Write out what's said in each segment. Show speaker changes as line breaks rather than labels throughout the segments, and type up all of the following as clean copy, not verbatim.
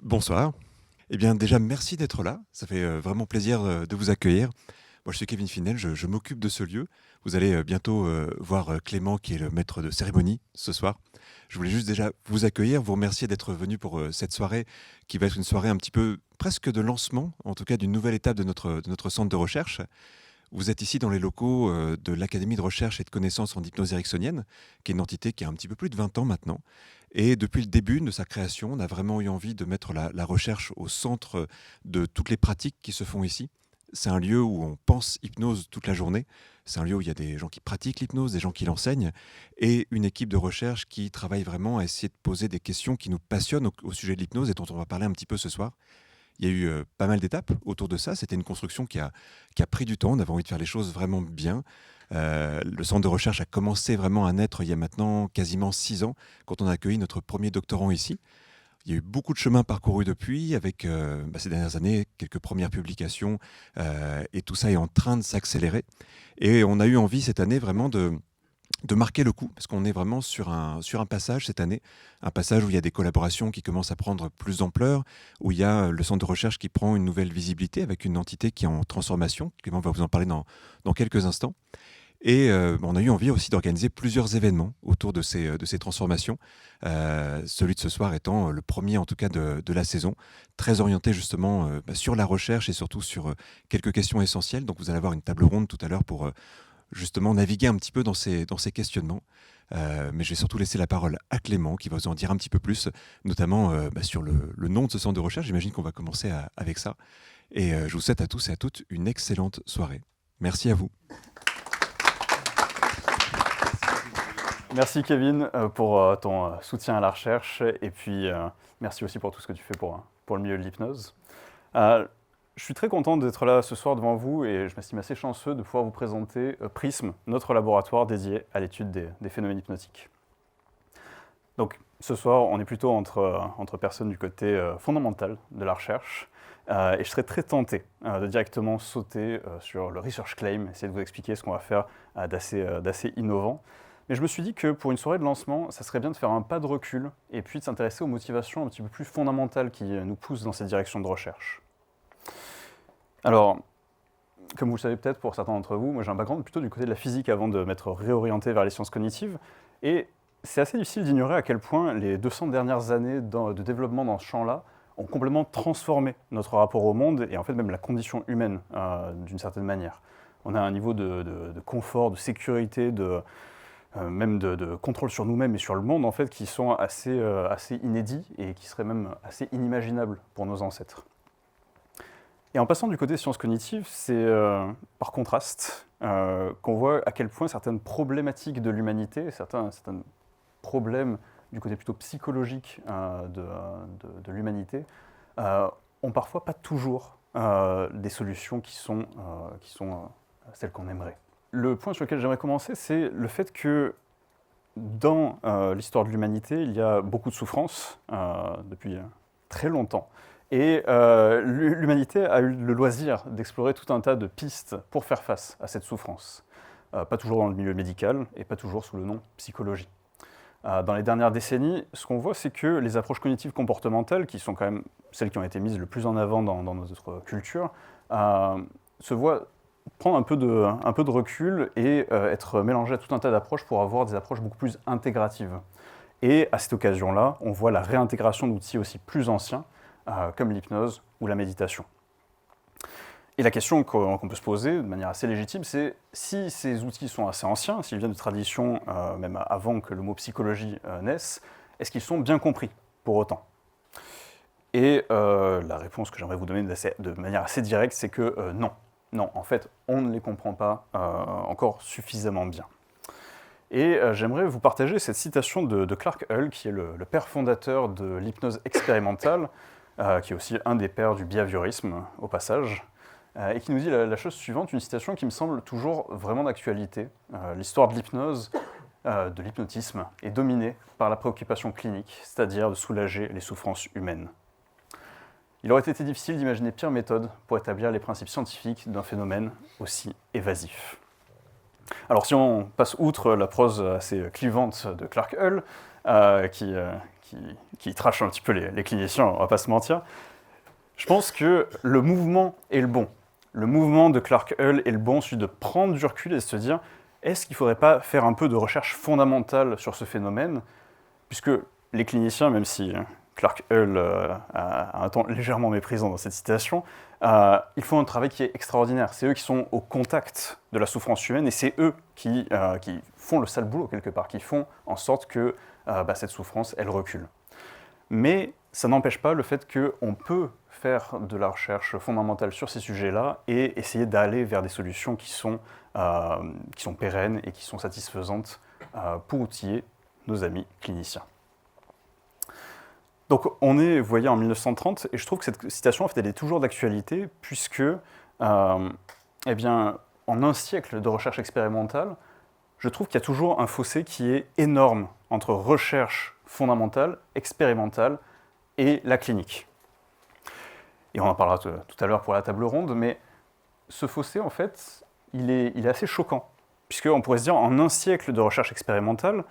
Bonsoir. Eh bien, déjà, merci d'être là. Ça fait vraiment plaisir de vous accueillir. Moi, je suis Kevin Finel, je m'occupe de ce lieu. Vous allez bientôt voir Clément, qui est le maître de cérémonie ce soir. Je voulais juste déjà vous accueillir, vous remercier d'être venu pour cette soirée, qui va être une soirée un petit peu presque de lancement, en tout cas d'une nouvelle étape de notre centre de recherche. Vous êtes ici dans les locaux de l'Académie de recherche et de connaissances en hypnose ericksonienne, qui est une entité qui a un petit peu plus de 20 ans maintenant. Et depuis le début de sa création, on a vraiment eu envie de mettre la recherche au centre de toutes les pratiques qui se font ici. C'est un lieu où on pense hypnose toute la journée. C'est un lieu où il y a des gens qui pratiquent l'hypnose, des gens qui l'enseignent, et une équipe de recherche qui travaille vraiment à essayer de poser des questions qui nous passionnent au sujet de l'hypnose et dont on va parler un petit peu ce soir. Il y a eu pas mal d'étapes autour de ça. C'était une construction qui a pris du temps. On avait envie de faire les choses vraiment bien. Le centre de recherche a commencé vraiment à naître il y a maintenant quasiment 6 ans, quand on a accueilli notre premier doctorant ici. Il y a eu beaucoup de chemin parcouru depuis, avec ces dernières années, quelques premières publications, et tout ça est en train de s'accélérer. Et on a eu envie cette année vraiment de marquer le coup, parce qu'on est vraiment sur un passage cette année, un passage où il y a des collaborations qui commencent à prendre plus d'ampleur, où il y a le centre de recherche qui prend une nouvelle visibilité avec une entité qui est en transformation. Clément va vous en parler dans quelques instants. Et on a eu envie aussi d'organiser plusieurs événements autour de ces transformations. Celui de ce soir étant le premier en tout cas de la saison, très orienté justement sur la recherche et surtout sur quelques questions essentielles. Donc vous allez avoir une table ronde tout à l'heure pour justement naviguer un petit peu dans ces questionnements. Mais je vais surtout laisser la parole à Clément qui va vous en dire un petit peu plus, notamment sur le nom de ce centre de recherche. J'imagine qu'on va commencer avec ça. Et je vous souhaite à tous et à toutes une excellente soirée. Merci à vous.
Merci Kevin pour ton soutien à la recherche et puis merci aussi pour tout ce que tu fais pour le milieu de l'hypnose. Je suis très content d'être là ce soir devant vous et je m'estime assez chanceux de pouvoir vous présenter Prism, notre laboratoire dédié à l'étude des phénomènes hypnotiques. Donc ce soir, on est plutôt entre personnes du côté fondamental de la recherche et je serais très tenté de directement sauter sur le research claim, essayer de vous expliquer ce qu'on va faire d'assez innovant. Mais je me suis dit que pour une soirée de lancement, ça serait bien de faire un pas de recul et puis de s'intéresser aux motivations un petit peu plus fondamentales qui nous poussent dans cette direction de recherche. Alors, comme vous le savez peut-être pour certains d'entre vous, moi j'ai un background plutôt du côté de la physique avant de m'être réorienté vers les sciences cognitives. Et c'est assez difficile d'ignorer à quel point les 200 dernières années de développement dans ce champ-là ont complètement transformé notre rapport au monde et en fait même la condition humaine d'une certaine manière. On a un niveau de confort, de sécurité, même de contrôle sur nous-mêmes et sur le monde, en fait, qui sont assez inédits et qui seraient même assez inimaginables pour nos ancêtres. Et en passant du côté sciences cognitives, c'est par contraste qu'on voit à quel point certaines problématiques de l'humanité, certains problèmes du côté plutôt psychologique de l'humanité, ont parfois pas toujours des solutions qui sont celles qu'on aimerait. Le point sur lequel j'aimerais commencer, c'est le fait que dans l'histoire de l'humanité, il y a beaucoup de souffrances depuis très longtemps. Et l'humanité a eu le loisir d'explorer tout un tas de pistes pour faire face à cette souffrance. Pas toujours dans le milieu médical et pas toujours sous le nom psychologie. Dans les dernières décennies, ce qu'on voit, c'est que les approches cognitives comportementales, qui sont quand même celles qui ont été mises le plus en avant dans notre culture, se voient prendre un peu de recul et être mélangé à tout un tas d'approches pour avoir des approches beaucoup plus intégratives. Et à cette occasion-là, on voit la réintégration d'outils aussi plus anciens, comme l'hypnose ou la méditation. Et la question qu'on peut se poser de manière assez légitime, c'est si ces outils sont assez anciens, s'ils viennent de traditions même avant que le mot psychologie naisse, est-ce qu'ils sont bien compris pour autant ? Et la réponse que j'aimerais vous donner de manière assez directe, c'est que non. Non, en fait, on ne les comprend pas encore suffisamment bien. Et j'aimerais vous partager cette citation de Clark Hull, qui est le père fondateur de l'hypnose expérimentale, qui est aussi un des pères du behaviorisme, au passage, et qui nous dit la chose suivante, une citation qui me semble toujours vraiment d'actualité. L'histoire de l'hypnose, de l'hypnotisme, est dominée par la préoccupation clinique, c'est-à-dire de soulager les souffrances humaines. Il aurait été difficile d'imaginer pire méthode pour établir les principes scientifiques d'un phénomène aussi évasif. Alors si on passe outre la prose assez clivante de Clark Hull, qui trashent un petit peu les cliniciens, on va pas se mentir. Je pense que le mouvement est le bon. Le mouvement de Clark Hull est le bon, celui de prendre du recul et de se dire, est-ce qu'il ne faudrait pas faire un peu de recherche fondamentale sur ce phénomène, puisque les cliniciens, même si Clark Hull a un ton légèrement méprisant dans cette citation, ils font un travail qui est extraordinaire. C'est eux qui sont au contact de la souffrance humaine et c'est eux qui font le sale boulot quelque part, qui font en sorte que cette souffrance, elle recule. Mais ça n'empêche pas le fait qu'on peut faire de la recherche fondamentale sur ces sujets-là et essayer d'aller vers des solutions qui sont pérennes et qui sont satisfaisantes pour outiller nos amis cliniciens. Donc on est, vous voyez, en 1930, et je trouve que cette citation, en fait, elle est toujours d'actualité, puisque, eh bien, en un siècle de recherche expérimentale, je trouve qu'il y a toujours un fossé qui est énorme entre recherche fondamentale, expérimentale, et la clinique. Et on en parlera tout à l'heure pour la table ronde, mais ce fossé, en fait, il est assez choquant, puisqu'on pourrait se dire, en un siècle de recherche expérimentale,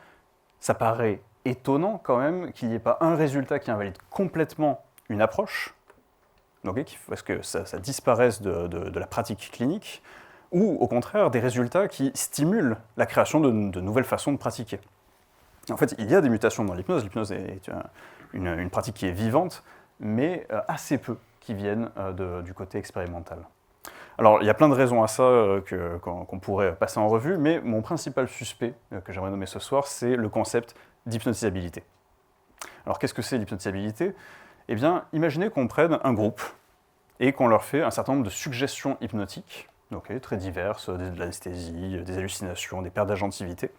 ça paraît étonnant quand même qu'il n'y ait pas un résultat qui invalide complètement une approche, okay, parce que ça disparaisse de la pratique clinique, ou au contraire des résultats qui stimulent la création de nouvelles façons de pratiquer. En fait, il y a des mutations dans l'hypnose. L'hypnose est une pratique qui est vivante, mais assez peu qui viennent du côté expérimental. Alors, il y a plein de raisons à ça qu'on pourrait passer en revue, mais mon principal suspect que j'aimerais nommer ce soir, c'est le concept d'hypnotisabilité. Alors, qu'est-ce que c'est l'hypnotisabilité ? Eh bien, imaginez qu'on prenne un groupe et qu'on leur fait un certain nombre de suggestions hypnotiques, très diverses, de l'anesthésie, des hallucinations, des pertes d'agentivité,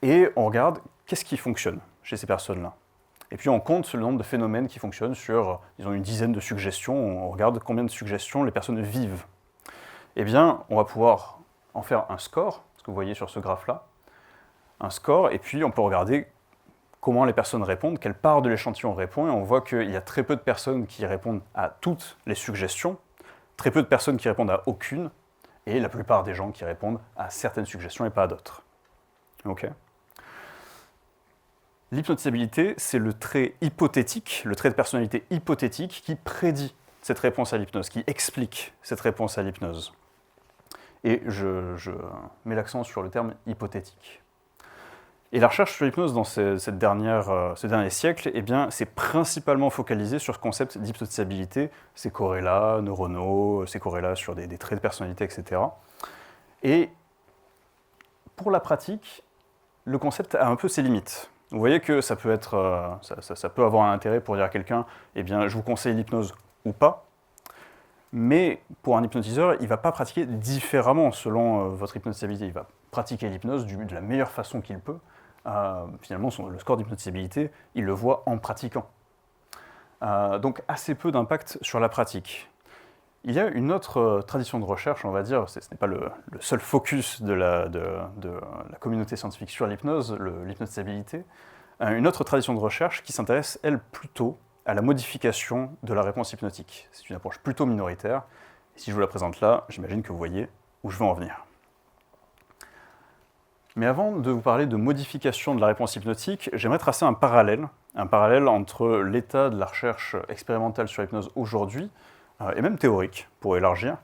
et on regarde qu'est-ce qui fonctionne chez ces personnes-là. Et puis on compte le nombre de phénomènes qui fonctionnent sur, disons, une dizaine de suggestions, on regarde combien de suggestions les personnes vivent. Eh bien, on va pouvoir en faire un score, ce que vous voyez sur ce graphe-là, un score, et puis on peut regarder comment les personnes répondent, quelle part de l'échantillon répond, et on voit qu'il y a très peu de personnes qui répondent à toutes les suggestions, très peu de personnes qui répondent à aucune, et la plupart des gens qui répondent à certaines suggestions et pas à d'autres. Okay. L'hypnotisabilité, c'est le trait hypothétique, le trait de personnalité hypothétique qui prédit cette réponse à l'hypnose, qui explique cette réponse à l'hypnose. Et je mets l'accent sur le terme hypothétique. Et la recherche sur l'hypnose dans ce dernier siècle, eh bien, c'est principalement focalisé sur ce concept d'hypnotisabilité, ces corrélats neuronaux, ces corrélats sur des traits de personnalité, etc. Et pour la pratique, le concept a un peu ses limites. Vous voyez que ça peut avoir un intérêt pour dire à quelqu'un, eh bien, je vous conseille l'hypnose ou pas, mais pour un hypnotiseur, il ne va pas pratiquer différemment selon votre hypnotisabilité. Il va pratiquer l'hypnose de la meilleure façon qu'il peut. Finalement, le score d'hypnotisabilité, il le voit en pratiquant. Donc assez peu d'impact sur la pratique. Il y a une autre tradition de recherche, on va dire, ce n'est pas le seul focus de la communauté scientifique sur l'hypnose, l'hypnotisabilité, une autre tradition de recherche qui s'intéresse, elle, plutôt à la modification de la réponse hypnotique. C'est une approche plutôt minoritaire, et si je vous la présente là, j'imagine que vous voyez où je veux en venir. Mais avant de vous parler de modification de la réponse hypnotique, j'aimerais tracer un parallèle entre l'état de la recherche expérimentale sur l'hypnose aujourd'hui, et même théorique, pour élargir,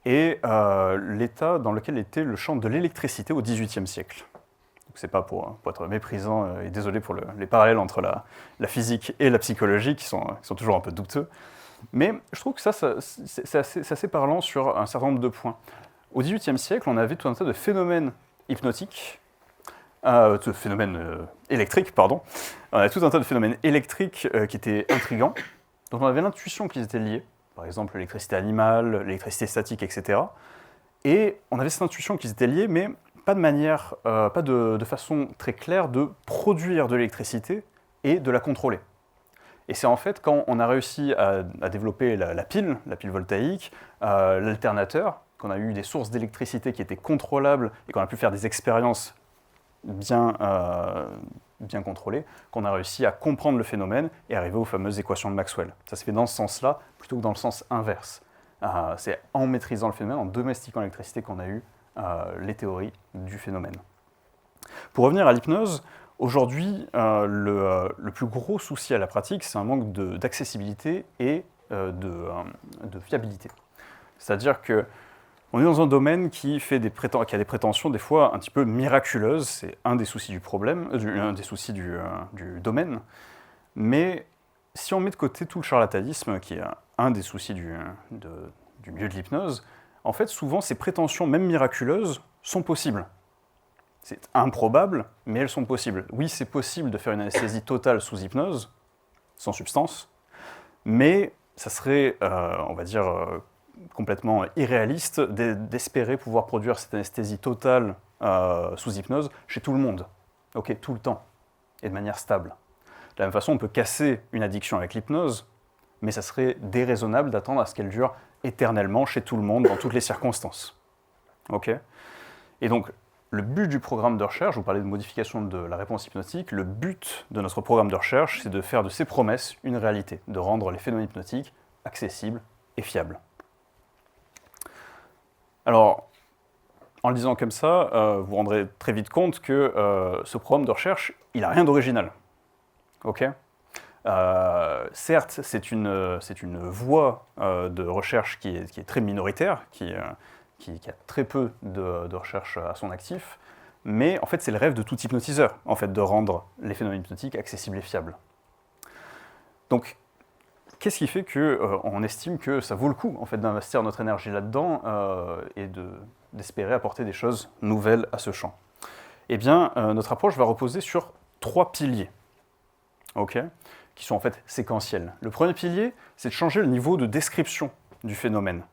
et l'état dans lequel était le champ de l'électricité au XVIIIe siècle. Ce n'est pas pour être méprisant, et désolé pour les parallèles entre la physique et la psychologie, qui sont toujours un peu douteux, mais je trouve que c'est assez parlant sur un certain nombre de points. Au XVIIIe siècle, on avait tout un tas de phénomènes hypnotiques, électriques, pardon. On avait tout un tas de phénomènes électriques qui étaient intrigants, dont on avait l'intuition qu'ils étaient liés. Par exemple, l'électricité animale, l'électricité statique, etc. Et on avait cette intuition qu'ils étaient liés, mais pas de façon très claire de produire de l'électricité et de la contrôler. Et c'est en fait quand on a réussi à développer la pile voltaïque, l'alternateur, qu'on a eu des sources d'électricité qui étaient contrôlables et qu'on a pu faire des expériences bien contrôlées, qu'on a réussi à comprendre le phénomène et arriver aux fameuses équations de Maxwell. Ça se fait dans ce sens-là, plutôt que dans le sens inverse. C'est en maîtrisant le phénomène, en domestiquant l'électricité qu'on a eu les théories du phénomène. Pour revenir à l'hypnose, Aujourd'hui, le plus gros souci à la pratique, c'est un manque d'accessibilité et de fiabilité. C'est-à-dire que on est dans un domaine qui a des prétentions des fois un petit peu miraculeuses, c'est un des soucis du problème, un des soucis du domaine, mais si on met de côté tout le charlatanisme, qui est un des soucis du milieu de l'hypnose, en fait souvent ces prétentions, même miraculeuses, sont possibles. C'est improbable, mais elles sont possibles. Oui, c'est possible de faire une anesthésie totale sous hypnose, sans substance, mais ça serait, on va dire, complètement irréaliste d'espérer pouvoir produire cette anesthésie totale sous hypnose chez tout le monde, tout le temps, et de manière stable. De la même façon, on peut casser une addiction avec l'hypnose, mais ça serait déraisonnable d'attendre à ce qu'elle dure éternellement chez tout le monde, dans toutes les circonstances. Et donc, le but du programme de recherche, je vous parlais de modification de la réponse hypnotique, le but de notre programme de recherche, c'est de faire de ces promesses une réalité, de rendre les phénomènes hypnotiques accessibles et fiables. Alors, en le disant comme ça, vous vous rendrez très vite compte que ce programme de recherche, il n'a rien d'original. Certes, c'est une voie de recherche qui est très minoritaire, qui a très peu de recherche à son actif, mais en fait c'est le rêve de tout hypnotiseur, en fait, de rendre les phénomènes hypnotiques accessibles et fiables. Donc, qu'est-ce qui fait qu'on estime que ça vaut le coup en fait, d'investir notre énergie là-dedans et d'espérer apporter des choses nouvelles à ce champ? Eh bien, notre approche va reposer sur 3 piliers, qui sont en fait séquentiels. Le premier pilier, c'est de changer le niveau de description du phénomène.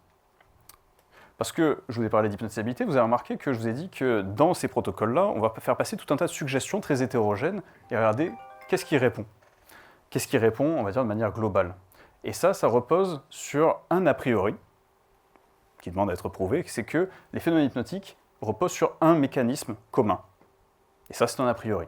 Parce que je vous ai parlé d'hypnotisabilité, vous avez remarqué que je vous ai dit que dans ces protocoles-là, on va faire passer tout un tas de suggestions très hétérogènes et regarder qu'est-ce qui répond. Qu'est-ce qui répond, on va dire, de manière globale. Et ça repose sur un a priori, qui demande à être prouvé, c'est que les phénomènes hypnotiques reposent sur un mécanisme commun. Et ça, c'est un a priori.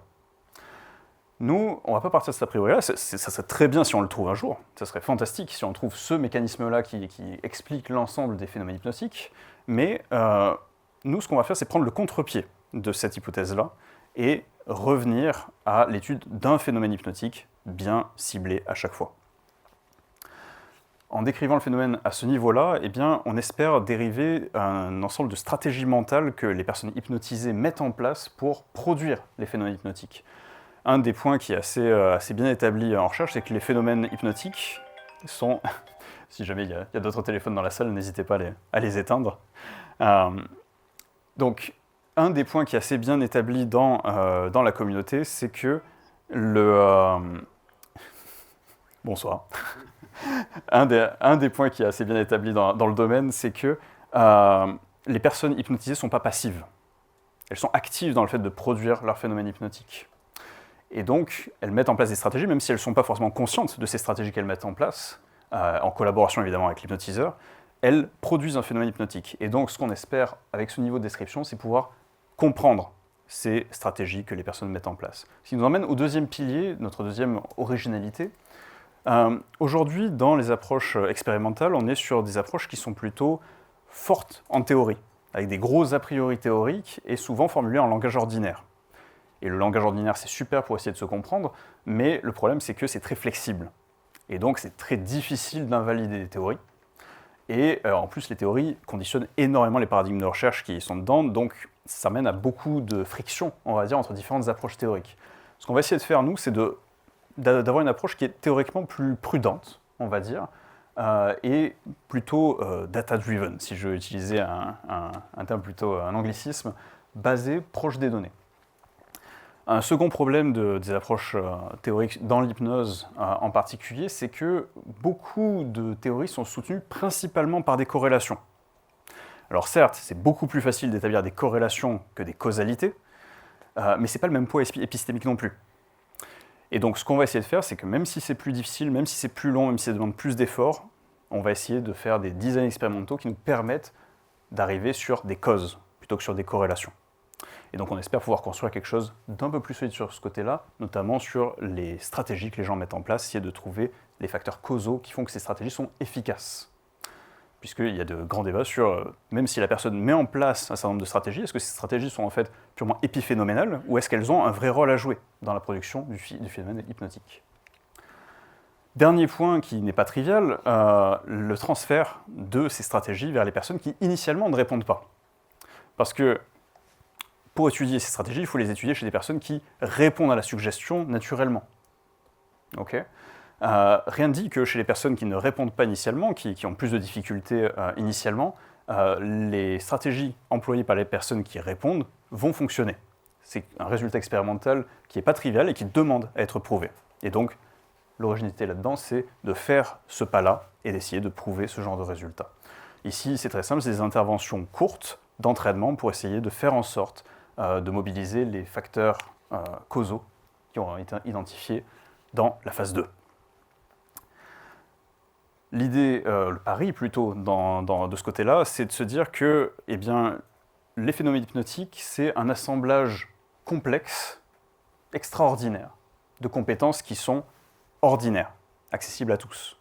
Nous, on ne va pas partir de cet a priori-là, ça serait très bien si on le trouve un jour, ça serait fantastique si on trouve ce mécanisme-là qui explique l'ensemble des phénomènes hypnotiques, mais nous, ce qu'on va faire, c'est prendre le contre-pied de cette hypothèse-là et revenir à l'étude d'un phénomène hypnotique bien ciblé à chaque fois. En décrivant le phénomène à ce niveau-là, eh bien, on espère dériver un ensemble de stratégies mentales que les personnes hypnotisées mettent en place pour produire les phénomènes hypnotiques. Un des points qui est assez bien établi en recherche, c'est que les phénomènes hypnotiques sont... si jamais il y a d'autres téléphones dans la salle, n'hésitez pas à les éteindre. Donc, un des points qui est assez bien établi dans la communauté, c'est que Bonsoir. Un des points qui est assez bien établi dans le domaine, c'est que les personnes hypnotisées ne sont pas passives. Elles sont actives dans le fait de produire leurs phénomènes hypnotiques. Et donc, elles mettent en place des stratégies, même si elles ne sont pas forcément conscientes de ces stratégies qu'elles mettent en place, en collaboration évidemment avec l'hypnotiseur, elles produisent un phénomène hypnotique. Et donc, ce qu'on espère avec ce niveau de description, c'est pouvoir comprendre ces stratégies que les personnes mettent en place. Ce qui nous emmène au deuxième pilier, notre deuxième originalité. Aujourd'hui, dans les approches expérimentales, on est sur des approches qui sont plutôt fortes en théorie, avec des gros a priori théoriques et souvent formulées en langage ordinaire. Et le langage ordinaire, c'est super pour essayer de se comprendre, mais le problème, c'est que c'est très flexible. Et donc, c'est très difficile d'invalider les théories. Et en plus, les théories conditionnent énormément les paradigmes de recherche qui sont dedans, donc ça mène à beaucoup de friction, on va dire, entre différentes approches théoriques. Ce qu'on va essayer de faire, nous, c'est d'avoir une approche qui est théoriquement plus prudente, on va dire, et plutôt data-driven, si je veux utiliser un terme plutôt, un anglicisme, basé proche des données. Un second problème des approches théoriques dans l'hypnose en particulier, c'est que beaucoup de théories sont soutenues principalement par des corrélations. Alors certes, c'est beaucoup plus facile d'établir des corrélations que des causalités, mais ce n'est pas le même poids épistémique non plus. Et donc ce qu'on va essayer de faire, c'est que même si c'est plus difficile, même si c'est plus long, même si ça demande plus d'efforts, on va essayer de faire des designs expérimentaux qui nous permettent d'arriver sur des causes plutôt que sur des corrélations. Et donc on espère pouvoir construire quelque chose d'un peu plus solide sur ce côté-là, notamment sur les stratégies que les gens mettent en place, essayer de trouver les facteurs causaux qui font que ces stratégies sont efficaces. puisqu'il y a de grands débats sur, même si la personne met en place un certain nombre de stratégies, est-ce que ces stratégies sont en fait purement épiphénoménales, ou est-ce qu'elles ont un vrai rôle à jouer dans la production du phénomène hypnotique? Dernier point qui n'est pas trivial, le transfert de ces stratégies vers les personnes qui initialement ne répondent pas. Parce que pour étudier ces stratégies, il faut les étudier chez des personnes qui répondent à la suggestion naturellement. Okay. Rien ne dit que chez les personnes qui ne répondent pas initialement, qui ont plus de difficultés initialement, les stratégies employées par les personnes qui répondent vont fonctionner. C'est un résultat expérimental qui n'est pas trivial et qui demande à être prouvé. Et donc, l'originalité là-dedans, c'est de faire ce pas-là et d'essayer de prouver ce genre de résultat. Ici, c'est très simple, c'est des interventions courtes d'entraînement pour essayer de faire en sorte de mobiliser les facteurs causaux qui ont été identifiés dans la phase 2. L'idée, le pari plutôt de ce côté-là, c'est de se dire que eh bien, les phénomènes hypnotiques, c'est un assemblage complexe, extraordinaire, de compétences qui sont ordinaires, accessibles à tous.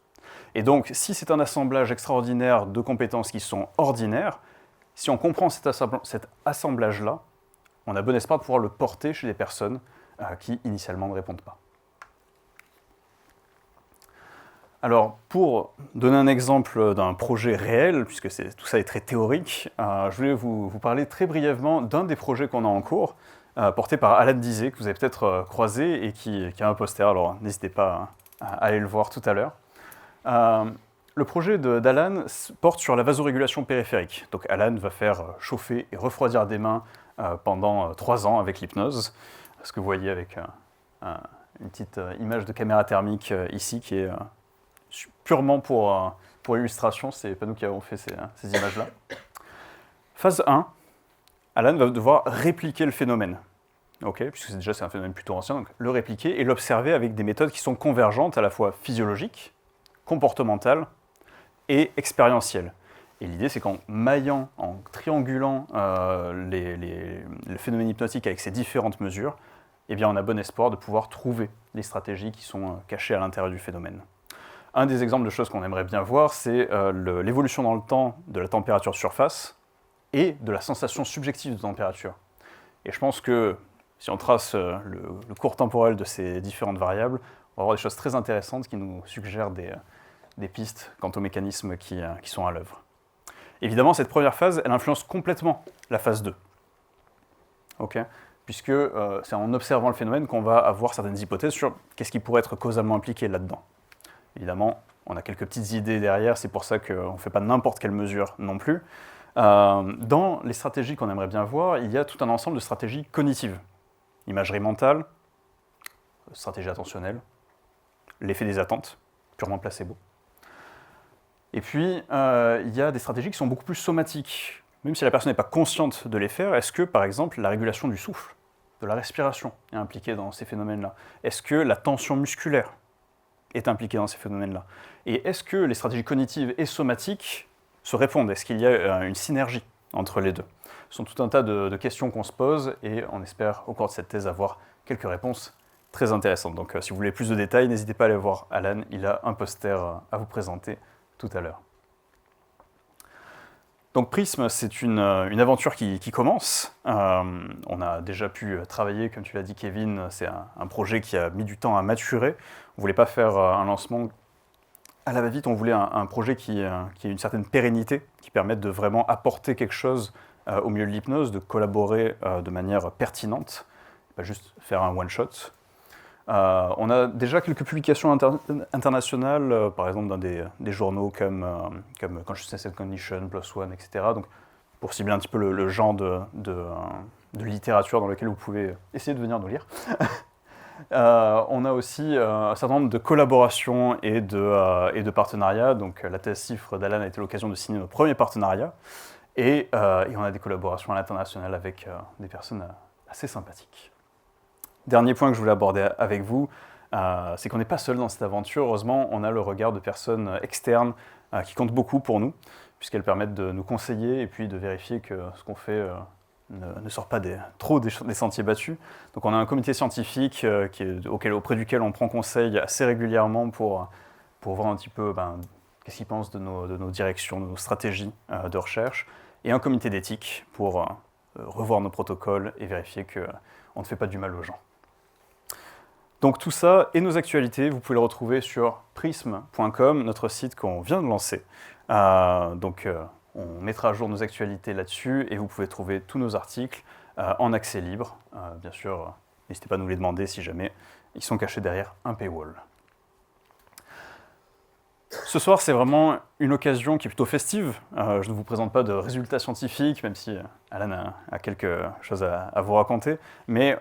Et donc, si c'est un assemblage extraordinaire de compétences qui sont ordinaires, si on comprend cet assemblage-là, on a bon espoir de pouvoir le porter chez les personnes qui initialement ne répondent pas. Alors, pour donner un exemple d'un projet réel, puisque tout ça est très théorique, je voulais vous parler très brièvement d'un des projets qu'on a en cours, porté par Alan Dizet, que vous avez peut-être croisé et qui a un poster, alors n'hésitez pas à aller le voir tout à l'heure. Le projet d'Alan porte sur la vasorégulation périphérique. Donc Alan va faire chauffer et refroidir des mains pendant 3 ans avec l'hypnose, ce que vous voyez avec une petite image de caméra thermique ici qui est purement pour illustration, c'est pas nous qui avons fait ces images-là. Phase 1, Alan va devoir répliquer le phénomène, puisque c'est un phénomène plutôt ancien, donc le répliquer et l'observer avec des méthodes qui sont convergentes, à la fois physiologiques, comportementales et expérientielles. Et l'idée, c'est qu'en maillant, en triangulant le phénomène hypnotique avec ces différentes mesures, eh bien, on a bon espoir de pouvoir trouver les stratégies qui sont cachées à l'intérieur du phénomène. Un des exemples de choses qu'on aimerait bien voir, c'est l'évolution dans le temps de la température de surface et de la sensation subjective de température. Et je pense que si on trace le cours temporel de ces différentes variables, on va avoir des choses très intéressantes qui nous suggèrent des pistes quant aux mécanismes qui sont à l'œuvre. Évidemment, cette première phase, elle influence complètement la phase 2. Puisque c'est en observant le phénomène qu'on va avoir certaines hypothèses sur qu'est-ce qui pourrait être causalement impliqué là-dedans. Évidemment, on a quelques petites idées derrière, c'est pour ça qu'on ne fait pas n'importe quelle mesure non plus. Dans les stratégies qu'on aimerait bien voir, il y a tout un ensemble de stratégies cognitives. Imagerie mentale, stratégie attentionnelle, l'effet des attentes, purement placebo. Et puis, il y a des stratégies qui sont beaucoup plus somatiques. Même si la personne n'est pas consciente de les faire, est-ce que, par exemple, la régulation du souffle, de la respiration est impliquée dans ces phénomènes-là? Est-ce que la tension musculaire est impliquée dans ces phénomènes-là? Et est-ce que les stratégies cognitives et somatiques se répondent? Est-ce qu'il y a une synergie entre les deux? Ce sont tout un tas de questions qu'on se pose et on espère au cours de cette thèse avoir quelques réponses très intéressantes. Donc si vous voulez plus de détails, n'hésitez pas à aller voir Alan, il a un poster à vous présenter tout à l'heure. Donc Prism, c'est une aventure qui commence. On a déjà pu travailler, comme tu l'as dit Kevin, c'est un projet qui a mis du temps à maturer. On ne voulait pas faire un lancement à la va-vite, on voulait un projet qui ait une certaine pérennité, qui permette de vraiment apporter quelque chose au milieu de l'hypnose, de collaborer de manière pertinente, pas juste faire un one-shot. On a déjà quelques publications internationales, par exemple dans des journaux comme Consciousness and Cognition, PLOS ONE, etc. Donc, pour cibler un petit peu le genre de littérature dans lequel vous pouvez essayer de venir nous lire. On a aussi un certain nombre de collaborations et de partenariats. Donc, la thèse CIFRE d'Alan a été l'occasion de signer nos premiers partenariats. Et on a des collaborations à l'international avec des personnes assez sympathiques. Dernier point que je voulais aborder avec vous, c'est qu'on n'est pas seul dans cette aventure. Heureusement, on a le regard de personnes externes qui comptent beaucoup pour nous, puisqu'elles permettent de nous conseiller et puis de vérifier que ce qu'on fait ne sort pas trop des sentiers battus. Donc on a un comité scientifique auprès duquel on prend conseil assez régulièrement pour voir un petit peu qu'est-ce qu'ils pensent de nos directions, de nos stratégies de recherche, et un comité d'éthique pour revoir nos protocoles et vérifier qu'on ne fait pas du mal aux gens. Donc tout ça et nos actualités, vous pouvez le retrouver sur prism.com, notre site qu'on vient de lancer. On mettra à jour nos actualités là-dessus et vous pouvez trouver tous nos articles en accès libre. Bien sûr, n'hésitez pas à nous les demander si jamais ils sont cachés derrière un paywall. Ce soir, c'est vraiment une occasion qui est plutôt festive. Je ne vous présente pas de résultats scientifiques, même si Alan a quelque chose à vous raconter. Mais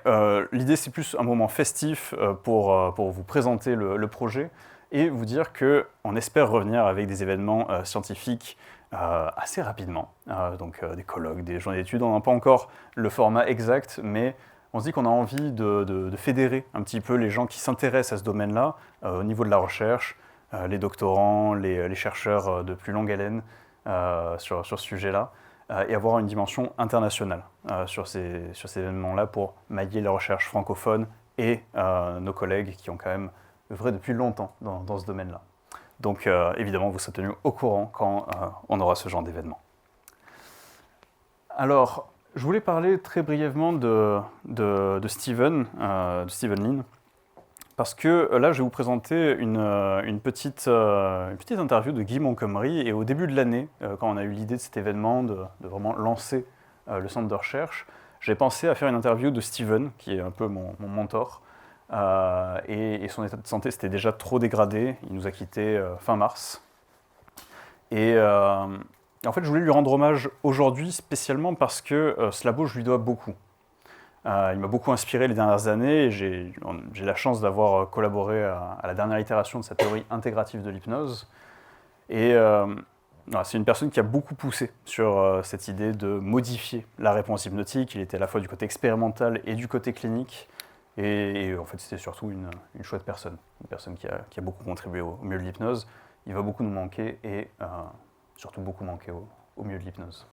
l'idée, c'est plus un moment festif pour vous présenter le projet et vous dire qu'on espère revenir avec des événements scientifiques assez rapidement. Des colloques, des journées d'études. On n'a pas encore le format exact, mais on se dit qu'on a envie de fédérer un petit peu les gens qui s'intéressent à ce domaine-là au niveau de la recherche, les doctorants, les chercheurs de plus longue haleine sur ce sujet-là, et avoir une dimension internationale sur ces événements-là pour mailler la recherche francophone et nos collègues qui ont quand même œuvré depuis longtemps dans ce domaine-là. Donc évidemment, vous serez tenus au courant quand on aura ce genre d'événement. Alors, je voulais parler très brièvement de Steven Lin, parce que là, je vais vous présenter une petite interview de Guy Montgomery. Et au début de l'année, quand on a eu l'idée de cet événement, de vraiment lancer le centre de recherche, j'ai pensé à faire une interview de Steven, qui est un peu mon mentor. Et son état de santé s'était déjà trop dégradé. Il nous a quittés fin mars. Et en fait, je voulais lui rendre hommage aujourd'hui, spécialement parce que ce labo, je lui dois beaucoup. Il m'a beaucoup inspiré les dernières années et j'ai la chance d'avoir collaboré à la dernière itération de sa théorie intégrative de l'hypnose. Et c'est une personne qui a beaucoup poussé sur cette idée de modifier la réponse hypnotique. Il était à la fois du côté expérimental et du côté clinique. Et en fait, c'était surtout une chouette personne. Une personne qui a beaucoup contribué au milieu de l'hypnose. Il va beaucoup nous manquer et surtout beaucoup manquer au milieu de l'hypnose.